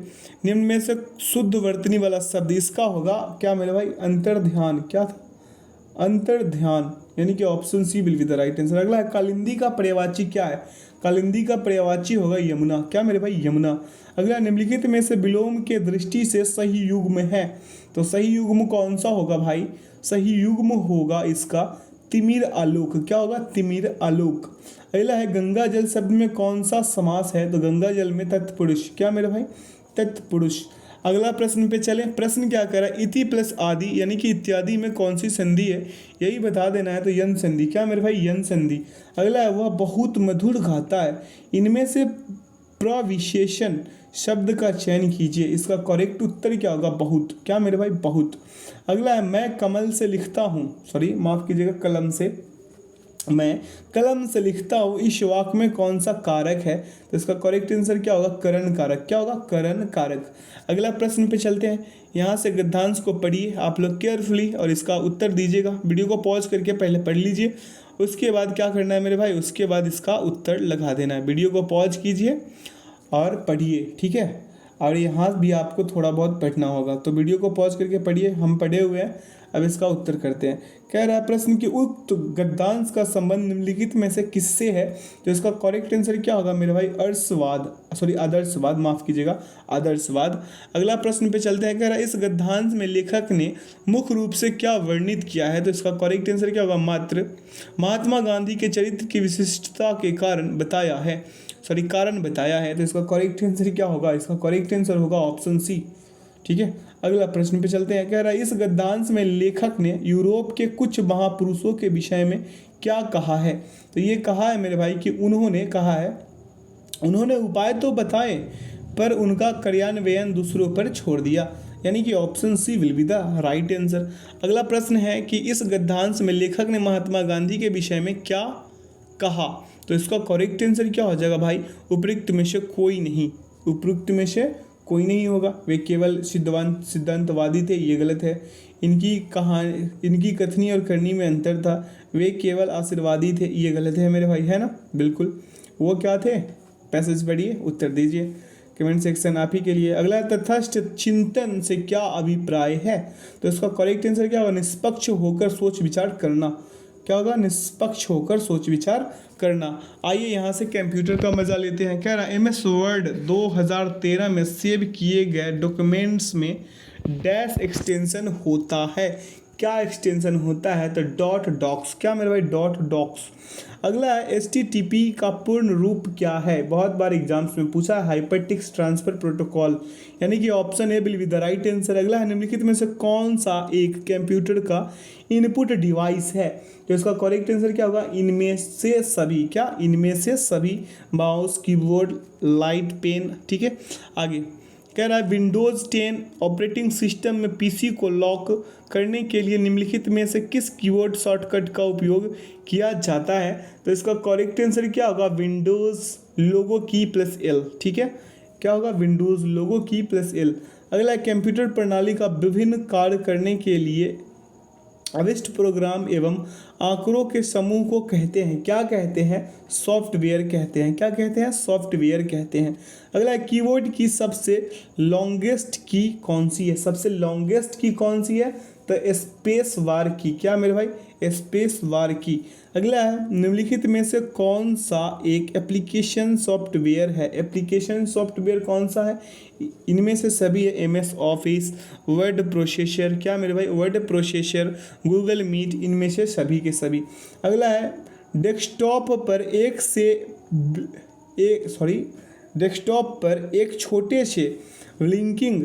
S1: निम्न में से शुद्ध वर्तनी वाला शब्द इसका होगा क्या मेरे भाई, अंतर्ध्यान, क्या था, अंतर्ध्यान, यानी कि option C will be the right answer. अगला है कालिंदी का पर्यायवाची क्या है, कालिंदी का पर्यायवाची होगा यमुना, क्या मेरे भाई, यमुना। अगला निम्नलिखित में से विलोम के दृष्टि से सही युग्म है, तो सही युग्म कौन सा होगा भाई, सही युग्म होगा इसका तिमिर आलोक। क्या होगा? तिमिर आलोक। अगला है गंगा जल शब्द में कौन सा समास है? तो गंगा जल में तत्पुरुष। क्या मेरे भाई? तत्पुरुष। अगला प्रश्न पे चलें। प्रश्न क्या कह रहा है? इति प्लस आदि यानी कि इत्यादि में कौन सी संधि है? यही बता देना है। तो यन संधि। क्या मेरे भाई? यन संधि। अगला है वह बहुत मधुर गाता है। इनमें से प्रविशेषण शब्द का चयन कीजिए। इसका करेक्ट उत्तर क्या होगा? बहुत। क्या मेरे भाई? बहुत। अगला है मैं कमल से लिखता हूँ, सॉरी माफ कीजिएगा, कलम से, मैं कलम से लिखता हूँ, इस वाक्य में कौन सा कारक है? तो इसका करेक्ट आंसर क्या होगा? करण कारक। क्या होगा? करण कारक। अगला प्रश्न पे चलते हैं। यहाँ से गद्यांश को पढ़िए आप लोग केयरफुली और इसका उत्तर दीजिएगा। वीडियो को पॉज करके पहले पढ़ लीजिए, उसके बाद क्या करना है मेरे भाई? उसके बाद इसका उत्तर लगा देना है। वीडियो को पॉज कीजिए और पढ़िए, ठीक है। और यहाँ भी आपको थोड़ा बहुत पढ़ना होगा, तो वीडियो को पॉज करके पढ़िए। हम पढ़े हुए हैं, अब इसका उत्तर करते हैं। कह रहा है प्रश्न कि उक्त गद्यांश का संबंध निम्नलिखित में से किससे है? तो इसका करेक्ट आंसर क्या होगा मेरे भाई? आदर्शवाद, माफ कीजिएगा, आदर्शवाद। अगला प्रश्न पे चलते हैं। कह रहा है इस गद्यांश में लेखक ने मुख्य रूप से क्या वर्णित किया है? तो इसका करेक्ट आंसर क्या होगा? मात्र महात्मा गांधी के चरित्र की विशिष्टता के कारण बताया है, कारण बताया है। तो इसका करेक्ट आंसर क्या होगा? इसका करेक्ट आंसर होगा ऑप्शन सी, ठीक है। अगला प्रश्न पे चलते हैं। कह रहा है इस गद्यांश में लेखक ने यूरोप के कुछ महापुरुषों के विषय में क्या कहा है? तो ये कहा है मेरे भाई कि उन्होंने कहा है, उन्होंने उपाय तो बताए पर उनका कार्यान्वयन दूसरों पर छोड़ दिया, यानी कि option C will be the right answer. अगला प्रश्न है कि इस गद्यांश में लेखक ने महात्मा गांधी के विषय में क्या कहा? तो इसका करेक्ट आंसर क्या हो जाएगा भाई? उपयुक्त में से कोई नहीं, उपयुक्त में से कोई नहीं होगा। वे केवल सिद्धांतवादी थे, ये गलत है। इनकी कथनी और करनी में अंतर था। वे केवल आशीर्वादी थे, ये गलत है मेरे भाई, है ना? बिल्कुल। वो क्या थे? पैसेज पढ़िए, उत्तर दीजिए। कमेंट सेक्शन आप ही के लिए। अगला, तटस्थ चिंतन से क्या अभिप्राय है? तो इसका करेक्ट आंसर क्या होगा? निष्पक्ष होकर सोच विचार करना। क्या होगा? निष्पक्ष होकर सोच विचार करना। आइए यहाँ से कंप्यूटर का मजा लेते हैं। कह रहा है MS वर्ड 2013 में सेव किए गए डॉक्यूमेंट्स में डैश एक्सटेंशन होता है। क्या एक्सटेंशन होता है? तो डॉट डॉक्स। क्या मेरे भाई? Dot docs. अगला है HTTP का पूर्ण रूप क्या है? बहुत बार एग्जाम्स में पूछा है, हाइपरटेक्स्ट ट्रांसफर प्रोटोकॉल, यानी कि option A will be the right answer. अगला है निम्नलिखित में से कौन सा एक कंप्यूटर का इनपुट डिवाइस है? तो इसका करेक्ट आंसर क्या होगा? इनमें से सभी। क्या? इनमें से सभी। माउस, कीबोर्ड, लाइट, पेन, ठीक है। आगे कह रहा है विंडोज़ 10 ऑपरेटिंग सिस्टम में PC को लॉक करने के लिए निम्नलिखित में से किस कीबोर्ड शॉर्टकट का उपयोग किया जाता है? तो इसका करेक्ट आंसर क्या होगा? विंडोज़ लोगो की प्लस L, ठीक है। क्या होगा? विंडोज़ लोगो की प्लस L। अगला, कंप्यूटर प्रणाली का विभिन्न कार्य करने के लिए अविष्ट प्रोग्राम एवं आंकड़ों के समूह को कहते हैं। क्या कहते हैं? सॉफ्टवेयर कहते हैं। क्या कहते हैं? सॉफ्टवेयर कहते हैं। अगला, कीबोर्ड की सबसे लॉन्गेस्ट की कौन सी है? सबसे लॉन्गेस्ट की कौन सी है? तो स्पेस बार की। क्या मेरे भाई? स्पेस बार की। अगला है निम्नलिखित में से कौन सा एक एप्लीकेशन सॉफ्टवेयर है? एप्लीकेशन सॉफ्टवेयर कौन सा है? इनमें से सभी है। MS office, word processor. क्या मेरे भाई? वर्ड प्रोसेसर, गूगल मीट, इनमें से सभी के सभी। अगला है डेस्कटॉप पर एक छोटे से ब्लिंकिंग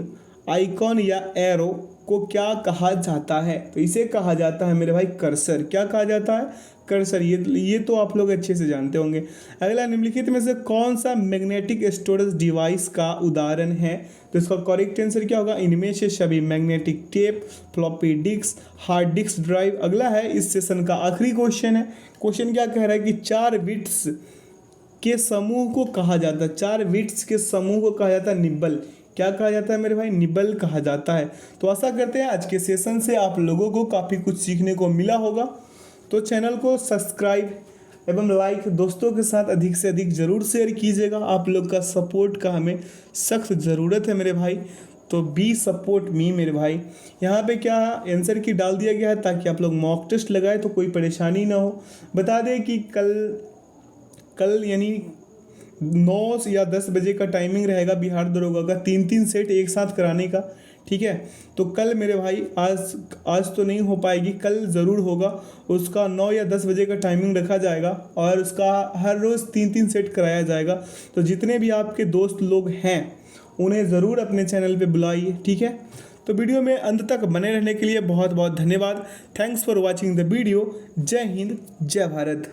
S1: आइकॉन या एरो को क्या कहा जाता है? तो इसे कहा जाता है मेरे भाई कर्सर। क्या कहा जाता है? कर्सर। ये तो आप लोग अच्छे से जानते होंगे। अगला, निम्नलिखित में से कौन सा मैग्नेटिक स्टोरेज डिवाइस का उदाहरण है? तो इसका करेक्ट आंसर क्या होगा? इनमें से सभी। Magnetic tape, floppy disk, hard disk drive. अगला है इस सेशन का आखिरी क्वेश्चन है। क्वेश्चन क्या कह रहा है कि 4 बिट्स के समूह को कहा जाता है, 4 बिट्स के समूह को कहा जाता है निब्बल। क्या कहा जाता है मेरे भाई? निब्बल कहा जाता है। तो आशा करते हैं आज के सेशन से आप लोगों को काफ़ी कुछ सीखने को मिला होगा। तो चैनल को सब्सक्राइब एवं लाइक दोस्तों के साथ अधिक से अधिक ज़रूर शेयर कीजिएगा। आप लोग का सपोर्ट का हमें सख्त ज़रूरत है मेरे भाई, तो बी सपोर्ट मी मेरे भाई। यहाँ पे क्या आंसर की डाल दिया गया है ताकि आप लोग मॉक टेस्ट लगाए तो कोई परेशानी ना हो। बता दें कि कल यानी 9 या 10 बजे का टाइमिंग रहेगा बिहार दरोगा का, 3 सेट एक साथ कराने का, ठीक है। तो कल मेरे भाई आज तो नहीं हो पाएगी, कल ज़रूर होगा। उसका 9 या 10 बजे का टाइमिंग रखा जाएगा और उसका हर रोज़ 3-3 सेट कराया जाएगा। तो जितने भी आपके दोस्त लोग हैं उन्हें ज़रूर अपने चैनल पे बुलाइए, ठीक है। तो वीडियो में अंत तक बने रहने के लिए बहुत बहुत धन्यवाद। Thanks for watching the video. जय हिंद, जय भारत।